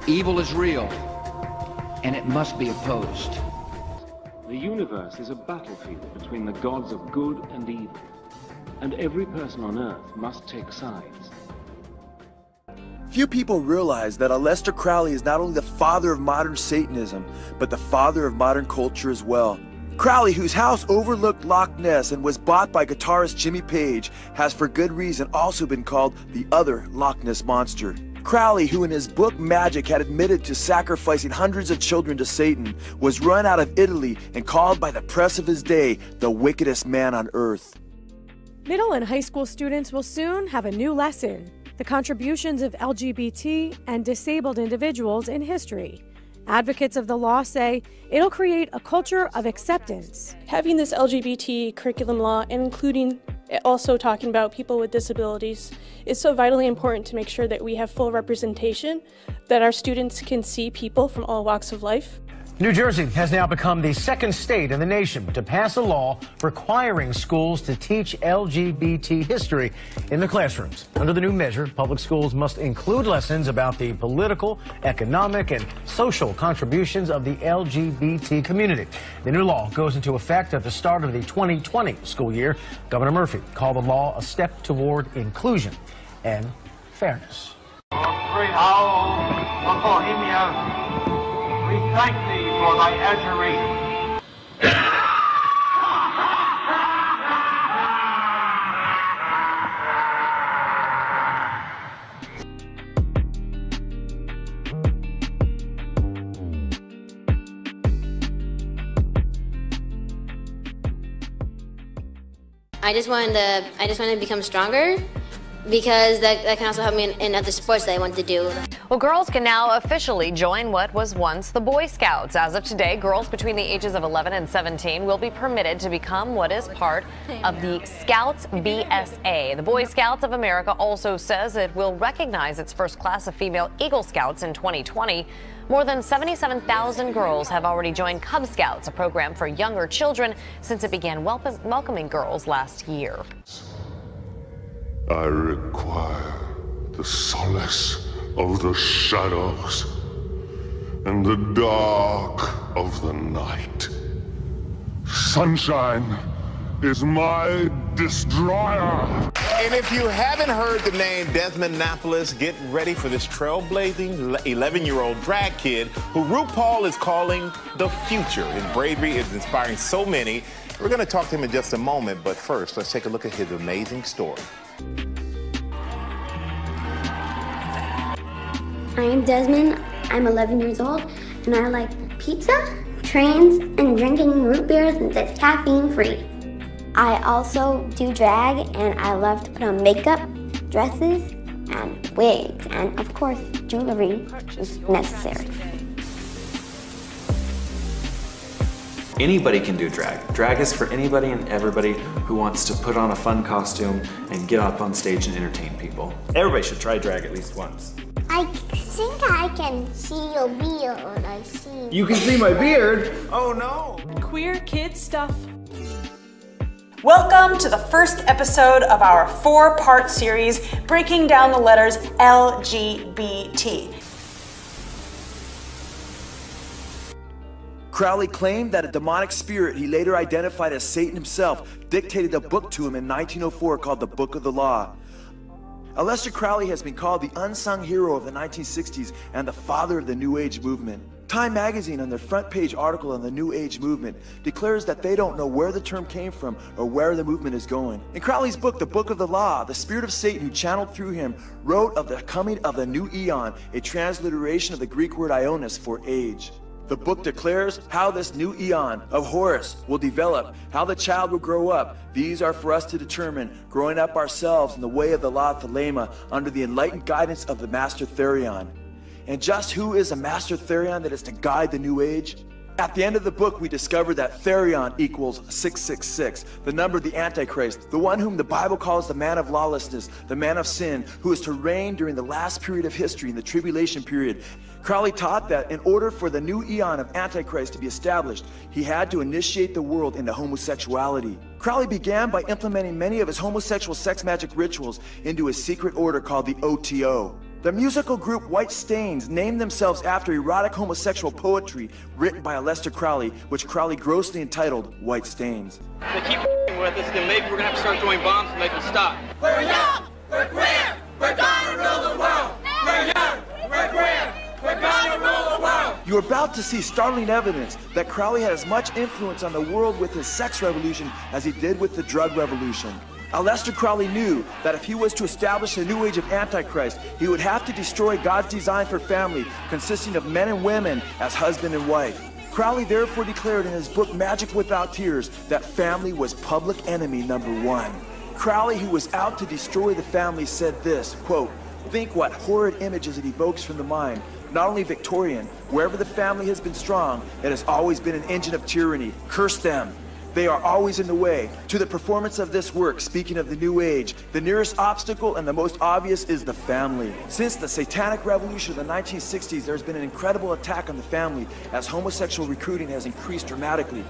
Evil is real, and it must be opposed. The universe is a battlefield between the gods of good and evil, and every person on Earth must take sides. Few people realize that Aleister Crowley is not only the father of modern Satanism, but the father of modern culture as well. Crowley, whose house overlooked Loch Ness and was bought by guitarist Jimmy Page, has for good reason also been called the other Loch Ness Monster. Crowley, who in his book Magic had admitted to sacrificing hundreds of children to Satan, was run out of Italy and called by the press of his day the wickedest man on earth. Middle and high school students will soon have a new lesson: the contributions of LGBT and disabled individuals in history. Advocates of the law say it'll create a culture of acceptance. Having this LGBT curriculum law, and including also talking about people with disabilities, is so vitally important to make sure that we have full representation, that our students can see people from all walks of life. New Jersey has now become the second state in the nation to pass a law requiring schools to teach LGBT history in the classrooms. Under the new measure, public schools must include lessons about the political, economic, and social contributions of the LGBT community. The new law goes into effect at the start of the 2020 school year. Governor Murphy called the law a step toward inclusion and fairness. Great owl of Bohemia, we thank thee for thy adjuration. I just wanted to become stronger, because that can also help me in other sports that I want to do. Well, girls can now officially join what was once the Boy Scouts. As of today, girls between the ages of 11 and 17 will be permitted to become what is part of the Scouts BSA. The Boy Scouts of America also says it will recognize its first class of female Eagle Scouts in 2020. More than 77,000 girls have already joined Cub Scouts, a program for younger children, since it began welcoming girls last year. I require the solace of the shadows and the dark of the night. Sunshine is my destroyer. And if you haven't heard the name Desmond Napolis, get ready for this trailblazing 11-year-old drag kid who RuPaul is calling the future. His bravery is inspiring so many. We're going to talk to him in just a moment, but first, let's take a look at his amazing story. I am Desmond, I'm 11 years old, and I like pizza, trains, and drinking root beers that's caffeine free. I also do drag, and I love to put on makeup, dresses, and wigs, and of course, jewelry is necessary. Anybody can do drag. Drag is for anybody and everybody who wants to put on a fun costume and get up on stage and entertain people. Everybody should try drag at least once. I think I can see your beard. I see. You can see my beard? Oh no! Queer kid stuff. Welcome to the first episode of our 4-part series breaking down the letters LGBT. Crowley claimed that a demonic spirit he later identified as Satan himself dictated a book to him in 1904 called the Book of the Law. Aleister Crowley has been called the unsung hero of the 1960s and the father of the New Age movement. Time magazine, on their front page article on the New Age movement, declares that they don't know where the term came from or where the movement is going. In Crowley's book, The Book of the Law, the spirit of Satan who channeled through him wrote of the coming of the new eon, a transliteration of the Greek word ionis for age. The book declares how this new eon of Horus will develop, how the child will grow up. These are for us to determine, growing up ourselves in the way of the law of Thelema under the enlightened guidance of the Master Therion. And just who is a Master Therion that is to guide the new age? At the end of the book, we discover that Therion equals 666, the number of the Antichrist, the one whom the Bible calls the man of lawlessness, the man of sin, who is to reign during the last period of history, in the tribulation period. Crowley taught that in order for the new eon of Antichrist to be established, he had to initiate the world into homosexuality. Crowley began by implementing many of his homosexual sex magic rituals into a secret order called the OTO. The musical group White Stains named themselves after erotic homosexual poetry written by Aleister Crowley, which Crowley grossly entitled White Stains. If they keep with us, then maybe we're gonna have to start throwing bombs to make them stop. We're young, we're queer, we're gonna rule the world. We're young, we're queer, we're gonna rule the world. You're about to see startling evidence that Crowley had as much influence on the world with his sex revolution as he did with the drug revolution. Aleister Crowley knew that if he was to establish a new age of Antichrist, he would have to destroy God's design for family, consisting of men and women as husband and wife. Crowley therefore declared in his book Magic Without Tears that family was public enemy number one. Crowley, who was out to destroy the family, said this, quote, "Think what horrid images it evokes from the mind. Not only Victorian, wherever the family has been strong, it has always been an engine of tyranny. Curse them. They are always in the way. To the performance of this work, speaking of the new age, the nearest obstacle and the most obvious is the family. Since the satanic revolution of the 1960s, there's been an incredible attack on the family as homosexual recruiting has increased dramatically.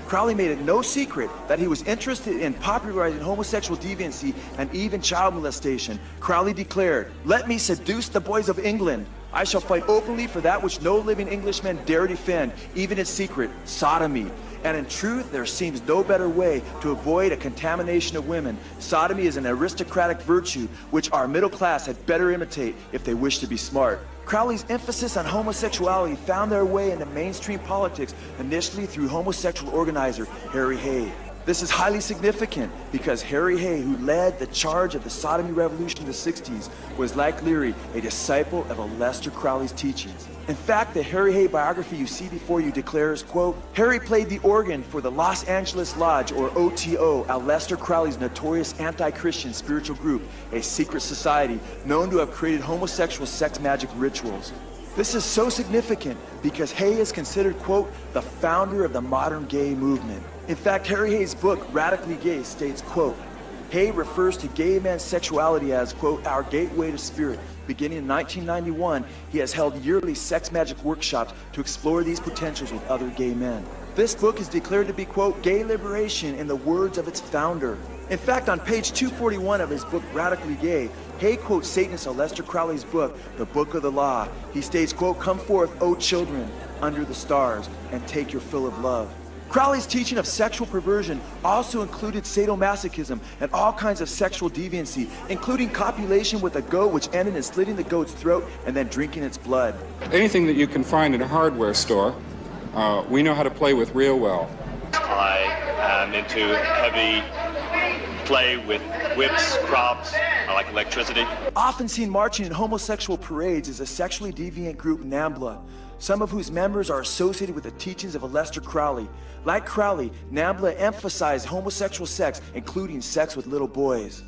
Crowley made it no secret that he was interested in popularizing homosexual deviancy and even child molestation. Crowley declared, "Let me seduce the boys of England. I shall fight openly for that which no living Englishman dare defend, even in secret, sodomy. And in truth, there seems no better way to avoid a contamination of women. Sodomy is an aristocratic virtue which our middle class had better imitate if they wish to be smart." Crowley's emphasis on homosexuality found their way into mainstream politics initially through homosexual organizer Harry Hay. This is highly significant because Harry Hay, who led the charge of the sodomy revolution in the 60s, was, like Leary, a disciple of Aleister Crowley's teachings. In fact, the Harry Hay biography you see before you declares, quote, "Harry played the organ for the Los Angeles Lodge, or OTO, Aleister Crowley's notorious anti-Christian spiritual group, a secret society known to have created homosexual sex magic rituals." This is so significant because Hay is considered, quote, "the founder of the modern gay movement." In fact, Harry Hay's book, Radically Gay, states, quote, Hay refers to gay men's sexuality as, quote, "our gateway to spirit." Beginning in 1991, he has held yearly sex magic workshops to explore these potentials with other gay men. This book is declared to be, quote, "gay liberation" in the words of its founder. In fact, on page 241 of his book, Radically Gay, Hay quotes Satanist Aleister Crowley's book, The Book of the Law. He states, quote, "Come forth, O children, under the stars, and take your fill of love." Crowley's teaching of sexual perversion also included sadomasochism and all kinds of sexual deviancy, including copulation with a goat, which ended in slitting the goat's throat and then drinking its blood. Anything that you can find in a hardware store, we know how to play with real well. I am into heavy play with whips, props. I like electricity. Often seen marching in homosexual parades is a sexually deviant group, NAMBLA, some of whose members are associated with the teachings of Aleister Crowley. Like Crowley, NAMBLA emphasized homosexual sex, including sex with little boys.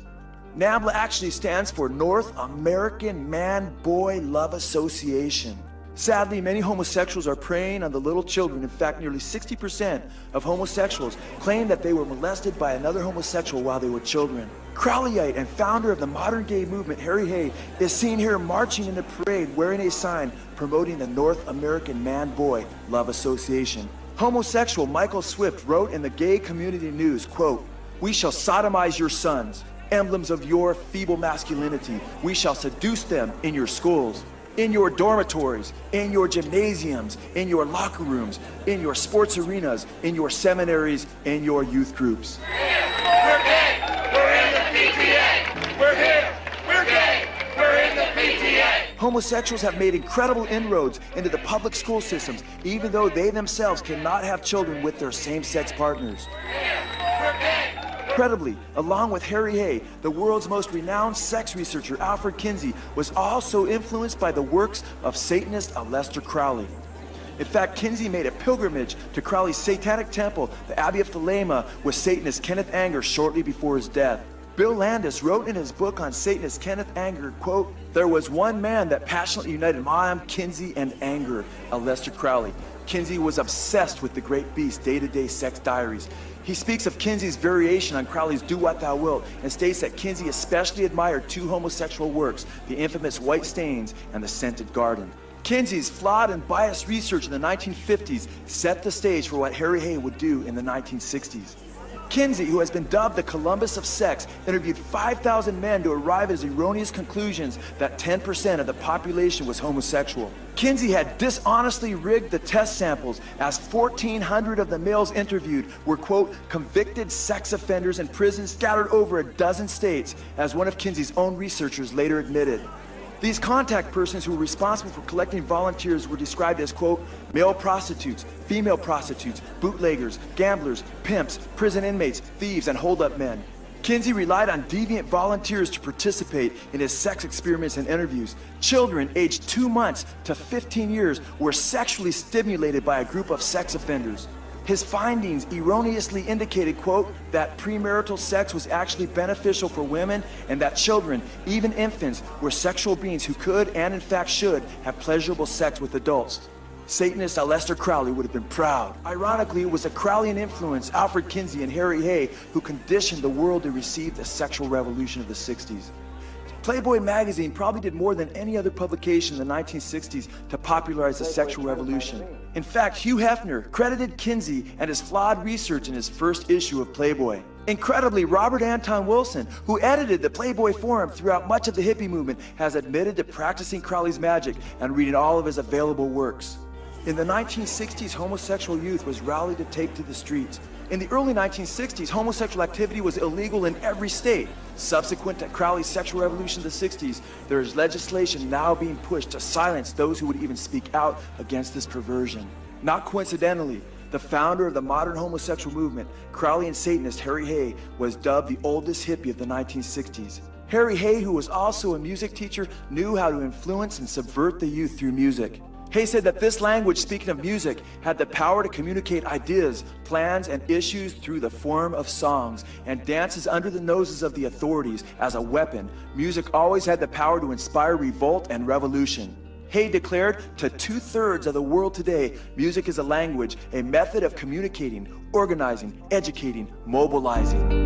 NAMBLA actually stands for North American Man-Boy Love Association. Sadly, many homosexuals are preying on the little children. In fact, nearly 60% of homosexuals claim that they were molested by another homosexual while they were children. Crowleyite and founder of the modern gay movement, Harry Hay, is seen here marching in a parade wearing a sign promoting the North American Man-Boy Love Association. Homosexual Michael Swift wrote in the Gay Community News, quote, "We shall sodomize your sons, emblems of your feeble masculinity. We shall seduce them in your schools, in your dormitories, in your gymnasiums, in your locker rooms, in your sports arenas, in your seminaries, in your youth groups." We're gay. We're in the PTA. We're here. We're gay. We're in the PTA. Homosexuals have made incredible inroads into the public school systems, even though they themselves cannot have children with their same-sex partners. We're gay. Incredibly, along with Harry Hay, the world's most renowned sex researcher, Alfred Kinsey, was also influenced by the works of Satanist Aleister Crowley. In fact, Kinsey made a pilgrimage to Crowley's satanic temple, the Abbey of Thelema, with Satanist Kenneth Anger shortly before his death. Bill Landis wrote in his book on Satanist Kenneth Anger, quote, "There was one man that passionately united Mom, Kinsey, and Anger, Aleister Crowley. Kinsey was obsessed with the great beast, day-to-day sex diaries. He speaks of Kinsey's variation on Crowley's Do What Thou Wilt and states that Kinsey especially admired two homosexual works, the infamous White Stains and the Scented Garden. Kinsey's flawed and biased research in the 1950s set the stage for what Harry Hay would do in the 1960s. Kinsey, who has been dubbed the Columbus of sex, interviewed 5,000 men to arrive at his erroneous conclusions that 10% of the population was homosexual. Kinsey had dishonestly rigged the test samples, as 1,400 of the males interviewed were, quote, convicted sex offenders in prisons scattered over a dozen states, as one of Kinsey's own researchers later admitted. These contact persons who were responsible for collecting volunteers were described as, quote, male prostitutes, female prostitutes, bootleggers, gamblers, pimps, prison inmates, thieves, and hold-up men. Kinsey relied on deviant volunteers to participate in his sex experiments and interviews. Children aged 2 months to 15 years were sexually stimulated by a group of sex offenders. His findings erroneously indicated, quote, that premarital sex was actually beneficial for women and that children, even infants, were sexual beings who could and in fact should have pleasurable sex with adults. Satanist Aleister Crowley would have been proud. Ironically, it was the Crowleyan influence, Alfred Kinsey and Harry Hay, who conditioned the world to receive the sexual revolution of the 60s. Playboy magazine probably did more than any other publication in the 1960s to popularize the sexual revolution. In fact, Hugh Hefner credited Kinsey and his flawed research in his first issue of Playboy. Incredibly, Robert Anton Wilson, who edited the Playboy forum throughout much of the hippie movement, has admitted to practicing Crowley's magic and reading all of his available works. In the 1960s, homosexual youth was rallied to take to the streets. In the early 1960s, homosexual activity was illegal in every state. Subsequent to Crowley's sexual revolution of the 60s, there is legislation now being pushed to silence those who would even speak out against this perversion. Not coincidentally, the founder of the modern homosexual movement, Crowleyan Satanist Harry Hay, was dubbed the oldest hippie of the 1960s. Harry Hay, who was also a music teacher, knew how to influence and subvert the youth through music. Hay said that this language, speaking of music, had the power to communicate ideas, plans, and issues through the form of songs and dances under the noses of the authorities as a weapon. Music always had the power to inspire revolt and revolution. Hay declared to 2/3 of the world today, music is a language, a method of communicating, organizing, educating, mobilizing.